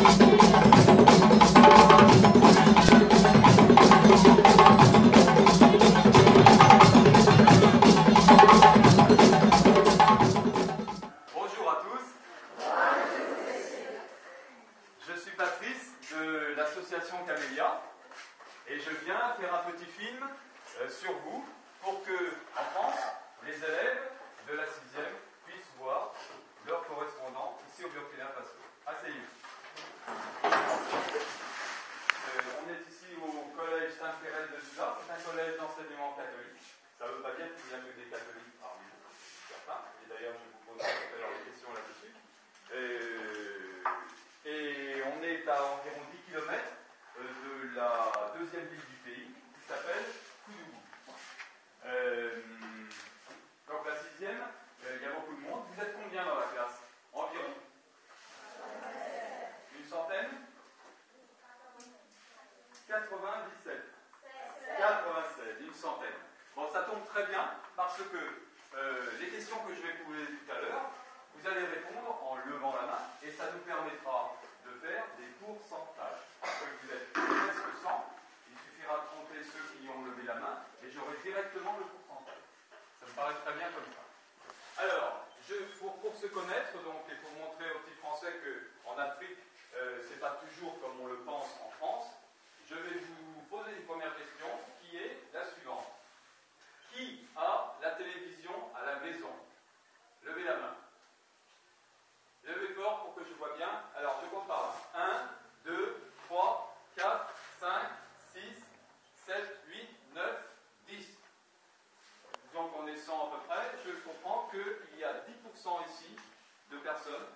Bonjour à tous. Je suis Patrice de l'association Camélia et je viens faire un petit film sur vous pour que, en France, les élèves de la 6e puissent voir leurs correspondants ici au Burkina Faso. Asseyez-vous. On est ici au collège Sainte-Thérèse de Zula. C'est un collège d'enseignement catholique. Ça ne veut pas dire qu'il n'y a que des catholiques parmi nous, certains. Et d'ailleurs, je vous poserai tout à l'heure des questions là-dessus. Et on est à environ 10 km de la deuxième ville du pays, qui s'appelle Koudougou. Donc la 6e, il y a beaucoup de monde. Vous êtes combien dans la classe? Environ une centaine? 97. 96, une centaine. Bon, ça tombe très bien parce que les questions que je vais poser tout à l'heure, vous allez répondre en levant la main et ça nous permettra de faire des pourcentages. Parce que vous êtes presque 100, il suffira de compter ceux qui ont levé la main et j'aurai directement le pourcentage. Ça me paraît très bien comme ça. Alors, pour se connaître donc, et pour montrer aux petits Français qu'en Afrique, c'est pas toujours comme on le pense en France, je vais vous poser une première question qui est la suivante. Qui a la télévision à la maison? Levez la main. Levez fort pour que je vois bien. Alors, je compte par là. 1, 2, 3, 4, 5, 6, 7, 8, 9, 10. Donc, on est 100 à peu près. Je comprends qu'il y a 10% ici de personnes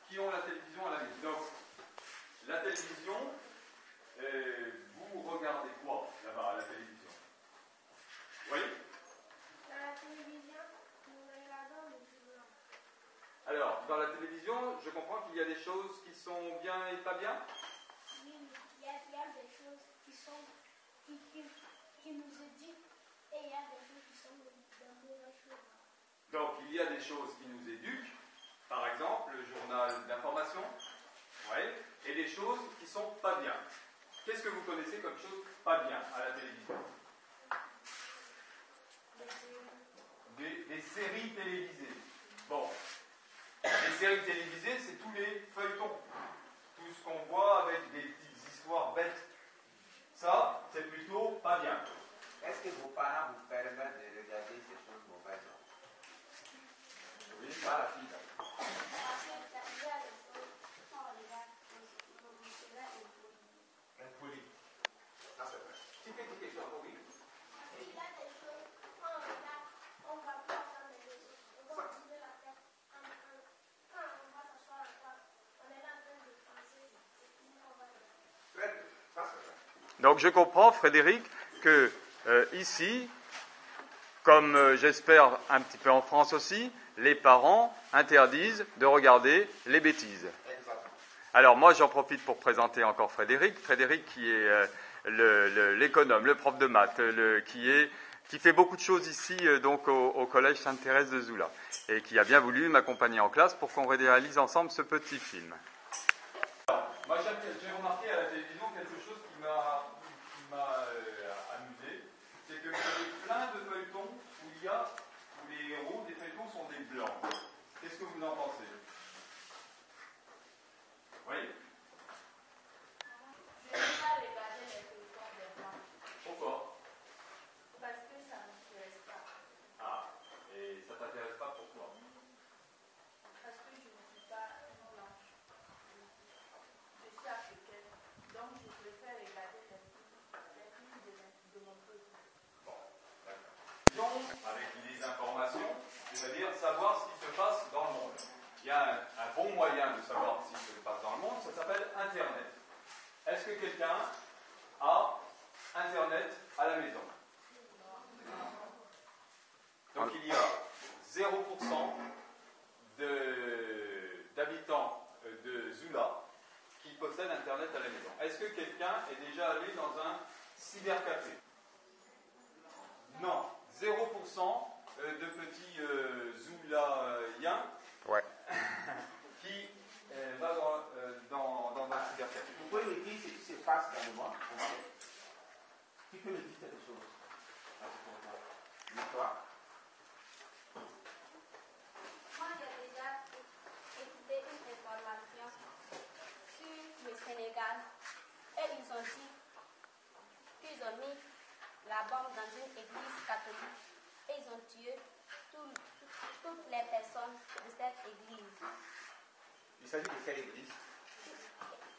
qui ont la télévision à la maison. Donc, la télévision, vous regardez quoi là-bas à la télévision? Oui? La télévision, nous regardons les journaux. Alors, dans la télévision, je comprends qu'il y a des choses qui sont bien et pas bien? Oui, il y a des choses qui nous éduquent et il y a des choses qui sont de mauvaises choses. Donc, il y a des choses qui nous éduquent, par exemple, le journal d'information, ouais, et des choses qui ne sont pas bien. Qu'est-ce que vous connaissez comme chose pas bien à la télévision? Des séries télévisées. Bon, les séries télévisées, c'est tous les feuilletons. Tout ce qu'on voit avec des petites histoires bêtes. Ça, c'est plutôt pas bien. Est-ce que vos parents vous permettent de regarder ces choses mauvaises? Oui, pas la fille. Impoli. Ça, c'est vrai. Tu fais des questions, oui. Il y a des choses, quand on regarde, on ne va pas faire des choses. On va tourner la tête. Quand on va s'asseoir à table, on est là en train de penser. Et puis on va faire. Très bien, ça c'est vrai. Donc je comprends, Frédéric, que ici, comme j'espère un petit peu en France aussi, les parents interdisent de regarder les bêtises. Exactement. Alors moi j'en profite pour présenter encore Frédéric. Frédéric qui est l'économe, le prof de maths, qui fait beaucoup de choses ici donc au collège Sainte-Thérèse de Zula et qui a bien voulu m'accompagner en classe pour qu'on réalise ensemble ce petit film. Moi j'ai remarqué à la télévision quelque chose qui m'a amusé, c'est que vous avez plein de feuilletons où les héros des feuilletons sont des blancs. Qu'est-ce que vous en pensez? Oui? Je ne vais pas regarder les feuilletons des blancs. Pourquoi? Parce que ça ne m'intéresse pas. Ah, et ça t'intéresse pas pourquoi? Parce que je ne suis pas une blanche. Je suis africaine. Donc je préfère regarder les films de mon peuple. Bon, d'accord. Avec les informations, c'est-à-dire savoir ce qui se passe dans le monde. Il y a un bon moyen de savoir ce qui se passe dans le monde, ça s'appelle Internet. Est-ce que quelqu'un a Internet à la maison? Donc il y a 0% d'habitants de Zula qui possèdent Internet à la maison. Est-ce que quelqu'un est déjà allé dans un cybercafé? Non. 0% de petits Zoulaïens Ouais. qui va dans un passe dans le monde, qui peut me dire quelque chose? Toi? Moi, j'ai déjà écouté une information sur le Sénégal et ils ont dit qu'ils ont mis la bombe dans une église catholique et ils ont tué toutes les personnes de cette église. Il s'agit de quelle église?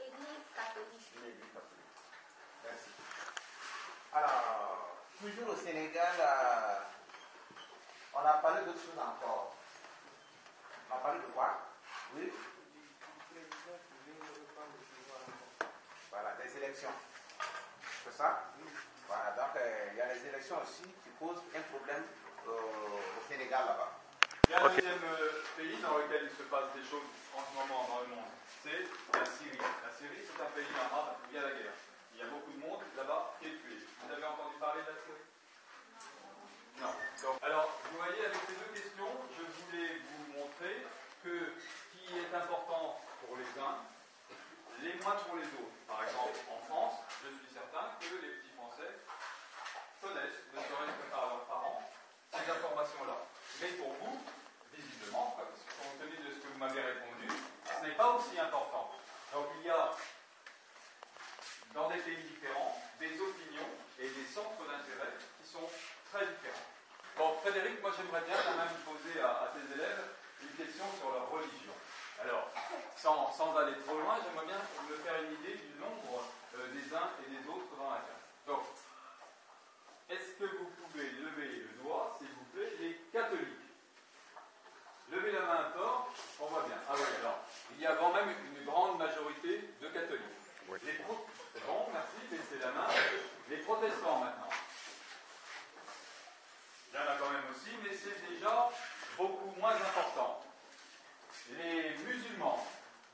Église catholique. Une église catholique. Merci. Alors, toujours au Sénégal, on a parlé d'autres choses encore. On a parlé de quoi? Oui? Voilà, des élections. C'est ça? Voilà, donc il y a les élections aussi qui posent un problème au Sénégal là-bas. Il y a un deuxième pays dans lequel il se passe des choses en ce moment dans le monde, c'est la Syrie. La Syrie, c'est un pays arabe où il y a la guerre. Il y a beaucoup de monde là-bas qui est tué. Vous avez entendu parler de la Syrie? Non. Donc, alors, vous voyez, avec ces deux questions, je voulais vous montrer que ce qui est important pour les uns, les moins pour les autres. Par exemple, en France, je suis certain que les petits Français connaissent, ne serait-ce que par leurs parents, ces informations-là. Mais pour vous, visiblement, compte tenu de ce que vous m'avez répondu, ce n'est pas aussi important. Donc il y a, dans des pays différents, des opinions et des centres d'intérêt qui sont très différents. Bon, Frédéric, moi j'aimerais bien quand même poser à tes élèves une question sur leur religion. Alors, sans aller trop loin, j'aimerais bien me faire une idée du nombre des uns et des autres dans la classe. Donc, est-ce que vous pouvez lever le doigt, s'il vous plaît, les catholiques? Levez la main fort, on voit bien. Ah oui, alors, il y a quand même une grande majorité de catholiques. Oui. C'est bon, merci, baissez la main. Les protestants maintenant. Il y en a quand même aussi, mais c'est déjà beaucoup moins important. Les musulmans.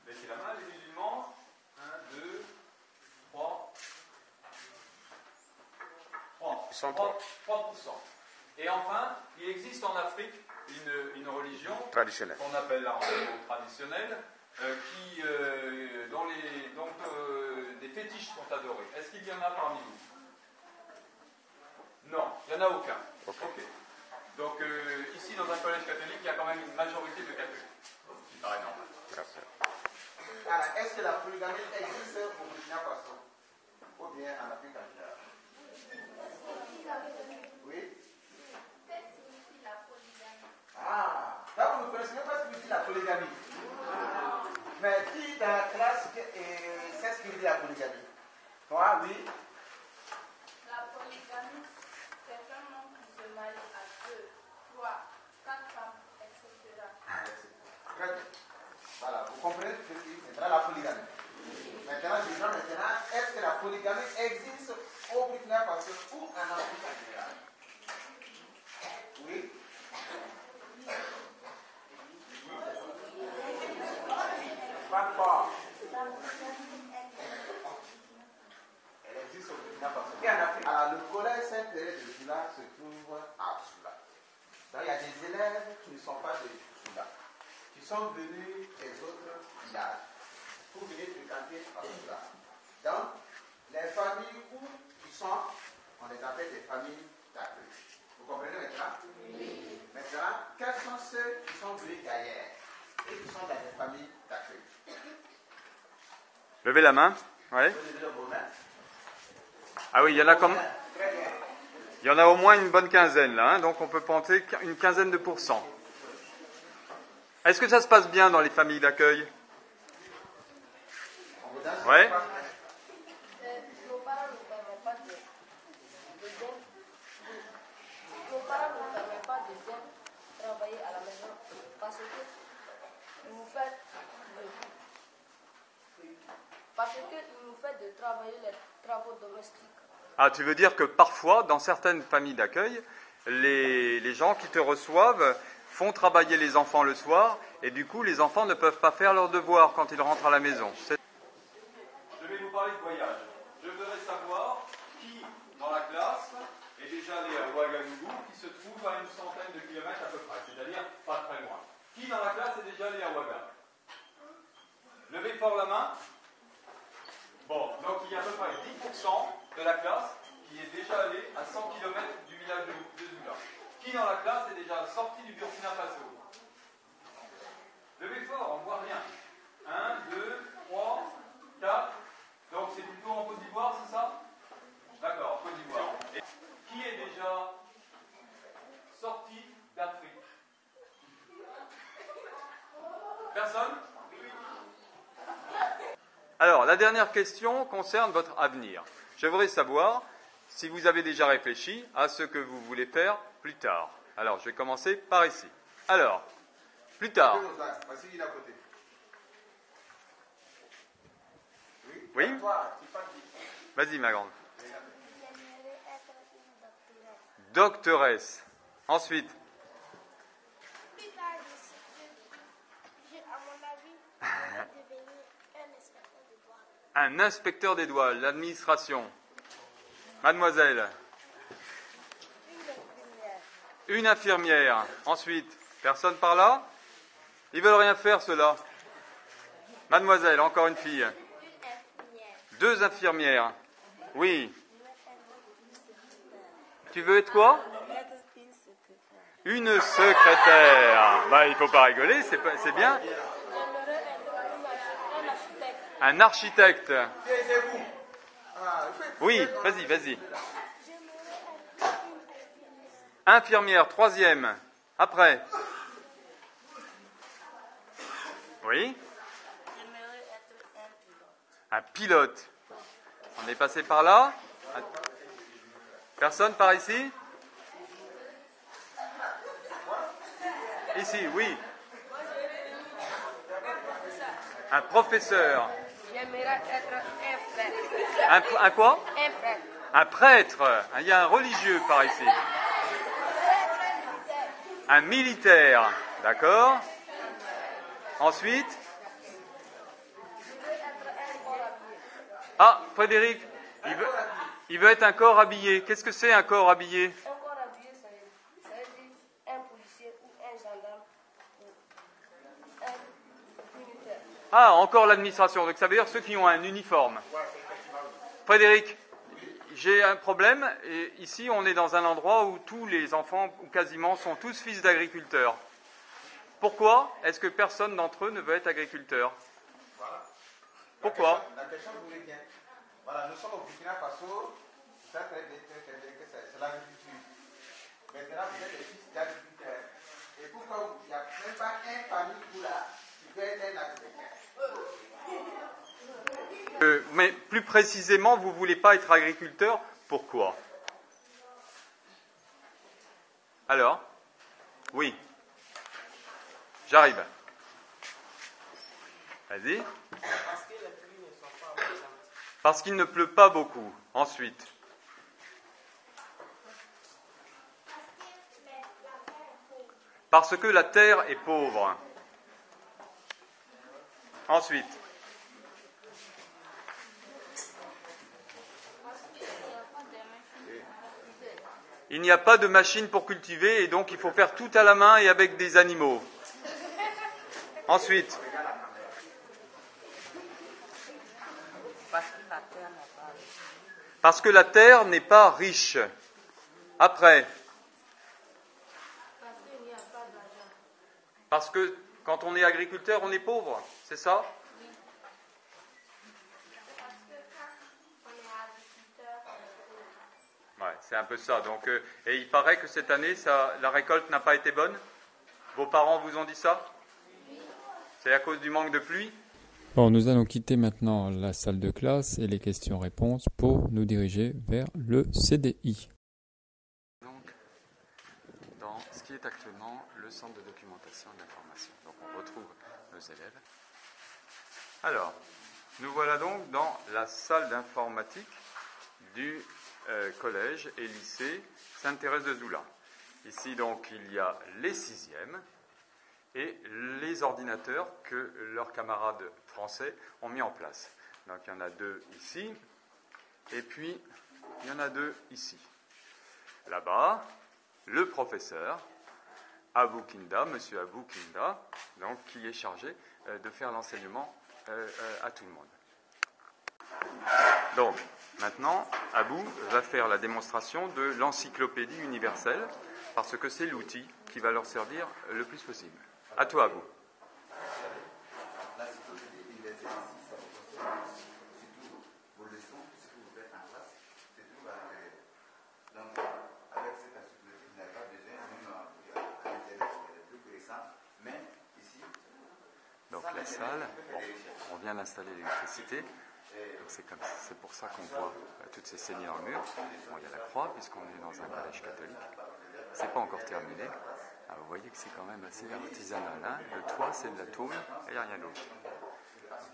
Baissez la main, les musulmans. 1, 2, 3. 3%. Et enfin, il existe en Afrique une religion traditionnelle qu'on appelle la religion traditionnelle, dont des fétiches sont adorés. Est-ce qu'il y en a parmi vous? Non, il n'y en a aucun. Ok. Donc ici, dans un collège catholique, il y a quand même une majorité de catholiques. Ce qui paraît normal. Merci. Alors, est-ce que la polygamie existe au Burkina Faso ou bien en Afrique en général? Oui? Qu'est-ce que signifie la polygamie? Ah, là vous ne connaissez même pas ce que signifie la polygamie. Mais qui dans la classe sait ce que veut dire la polygamie? Toi, oui? La polygamie, c'est un homme qui se marie à 2, 3, 4 femmes, etc. Très bien. Voilà, vous comprenez ce que c'est maintenant la polygamie. Maintenant, je demande est-ce que la polygamie existe au Burkina Faso ou en Afrique en général? Oui? Pas fort. Elle existe au Burkina Faso. Et en Afrique? Alors, le collège Saint-Thérèse de Soula se trouve à Soula. Donc, il y a des élèves qui ne sont pas de Soula, qui sont venus des autres villages pour venir fréquenter à Soula. Donc, les familles où ils sont, on les appelle des familles d'accueil. Vous comprenez maintenant? Oui. Maintenant, quels sont ceux qui sont venus d'ailleurs et qui sont dans des familles d'accueil? Levez la main. Ouais. Ah oui, il y en a comme... Il y en a au moins une bonne quinzaine là, hein, donc on peut penser une quinzaine de pourcents. Est-ce que ça se passe bien dans les familles d'accueil? Ouais. Nos parents ne permettent pas de bien travailler à la maison parce que nous fait de travailler les travaux domestiques. Ah, tu veux dire que parfois, dans certaines familles d'accueil, les gens qui te reçoivent font travailler les enfants le soir et du coup, les enfants ne peuvent pas faire leurs devoirs quand ils rentrent à la maison. Je vais vous parler de voyage. Je voudrais savoir qui, dans la classe, est déjà allé à Ouagadougou, qui se trouve à une centaine de kilomètres à peu près, c'est-à-dire pas très loin. Qui dans la classe est déjà allé à Ouagadougou? Levez fort la main. Bon, donc il y a à peu près la classe qui est déjà allé à 100 km du village de Zoula? Qui dans la classe est déjà sorti du Burkina Faso? Levez fort, on ne voit rien. 1, 2, 3, 4. Donc c'est plutôt en Côte d'Ivoire, c'est ça? D'accord, Côte d'Ivoire. Et qui est déjà sorti d'Afrique? Personne? Alors, la dernière question concerne votre avenir. Je voudrais savoir si vous avez déjà réfléchi à ce que vous voulez faire plus tard. Alors, je vais commencer par ici. Alors, plus tard. Oui? Vas-y, ma grande. J'aimerais être une doctoresse. Doctoresse. Ensuite, Plus tard, à mon avis, je vais devenir un inspecteur de douane. un inspecteur des douanes, l'administration. Mademoiselle. Une infirmière. Une infirmière. Ensuite, personne par là? Ils veulent rien faire, ceux-là. Mademoiselle, encore une fille. Une infirmière. 2 infirmières. Oui. Tu veux être quoi? Une secrétaire. Bah, il ne faut pas rigoler, c'est bien. J'aimerais être un architecte. Un architecte. Oui, vas-y. J'aimerais être une Infirmière, infirmière. 3e. Après. Oui. J'aimerais être un pilote. Un pilote. On est passé par là. Personne par ici? Ici, oui. Un professeur. J'aimerais être un frère. Un quoi? Un frère. Un prêtre. Il y a un religieux par ici. Un militaire. D'accord. Ensuite. Ah, Frédéric, il veut être un corps habillé. Qu'est-ce que c'est un corps habillé? Un corps habillé, ça veut dire un policier ou un gendarme ou un militaire. Ah, encore l'administration. Donc ça veut dire ceux qui ont un uniforme. Frédéric, j'ai un problème. Et ici, on est dans un endroit où tous les enfants, ou quasiment, sont tous fils d'agriculteurs. Pourquoi est-ce que personne d'entre eux ne veut être agriculteur? Pourquoi? La question vous est bien. Voilà, nous sommes au Burkina Faso. C'est très bien que c'est l'agriculture. Maintenant, vous êtes des fils d'agriculteurs. Et pourquoi il n'y a même pas un famille pour là qui veut être un agriculteur? Mais plus précisément, vous ne voulez pas être agriculteur. Pourquoi? Alors? Oui. J'arrive. Vas-y. Parce que les pluies ne sont pas abondantes. Parce qu'il ne pleut pas beaucoup. Ensuite. Parce que la terre est pauvre. Ensuite. Il n'y a pas de machine pour cultiver et donc il faut faire tout à la main et avec des animaux. Ensuite. Parce que la terre n'est pas riche. Après. Parce qu'il n'y a pas d'argent. Parce que quand on est agriculteur, on est pauvre, c'est ça? Oui. Parce que quand on est agriculteur, on est pauvre. Ouais, c'est un peu ça. Donc, et il paraît que cette année, la récolte n'a pas été bonne. Vos parents vous ont dit ça? Oui. C'est à cause du manque de pluie? Bon, nous allons quitter maintenant la salle de classe et les questions-réponses pour nous diriger vers le CDI. Donc, dans ce qui est actuellement le centre de documentation et d'information. Donc, on retrouve nos élèves. Alors, nous voilà donc dans la salle d'informatique du collège et lycée Sainte-Thérèse de Zoula. Ici, donc, il y a les 6e et les ordinateurs que leurs camarades français ont mis en place. Donc, il y en a 2 ici, et puis, il y en a 2 ici. Là-bas, le professeur, Abou Kinda, monsieur Abou Kinda, donc, qui est chargé de faire l'enseignement à tout le monde. Donc, Maintenant, Abou va faire la démonstration de l'encyclopédie universelle, parce que c'est l'outil qui va leur servir le plus possible. À toi, Abou. L'encyclopédie universelle ici, ça vous concerne surtout vos leçons, ce que vous faites en classe, c'est tout à l'intérieur. Donc, avec cette encyclopédie, vous n'avez pas besoin, même à l'intérieur, c'est le plus récent, mais ici. Donc la salle, bon, on vient d'installer l'électricité, c'est pour ça qu'on voit toutes ces saignées dans le mur. Bon, il y a la croix, puisqu'on est dans un collège catholique. C'est pas encore terminé. Alors, vous voyez que c'est quand même assez artisanal. Hein, le toit, c'est de la tôle, et il n'y a rien d'autre.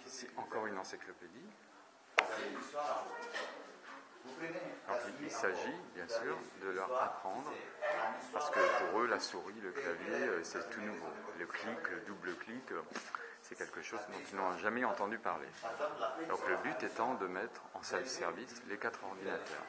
Ici, encore une encyclopédie. Donc, il s'agit, bien sûr, de leur apprendre, parce que pour eux, la souris, le clavier, c'est tout nouveau. Le clic, le double clic, c'est quelque chose dont ils n'ont jamais entendu parler. Donc, le but étant de mettre en self-service les 4 ordinateurs.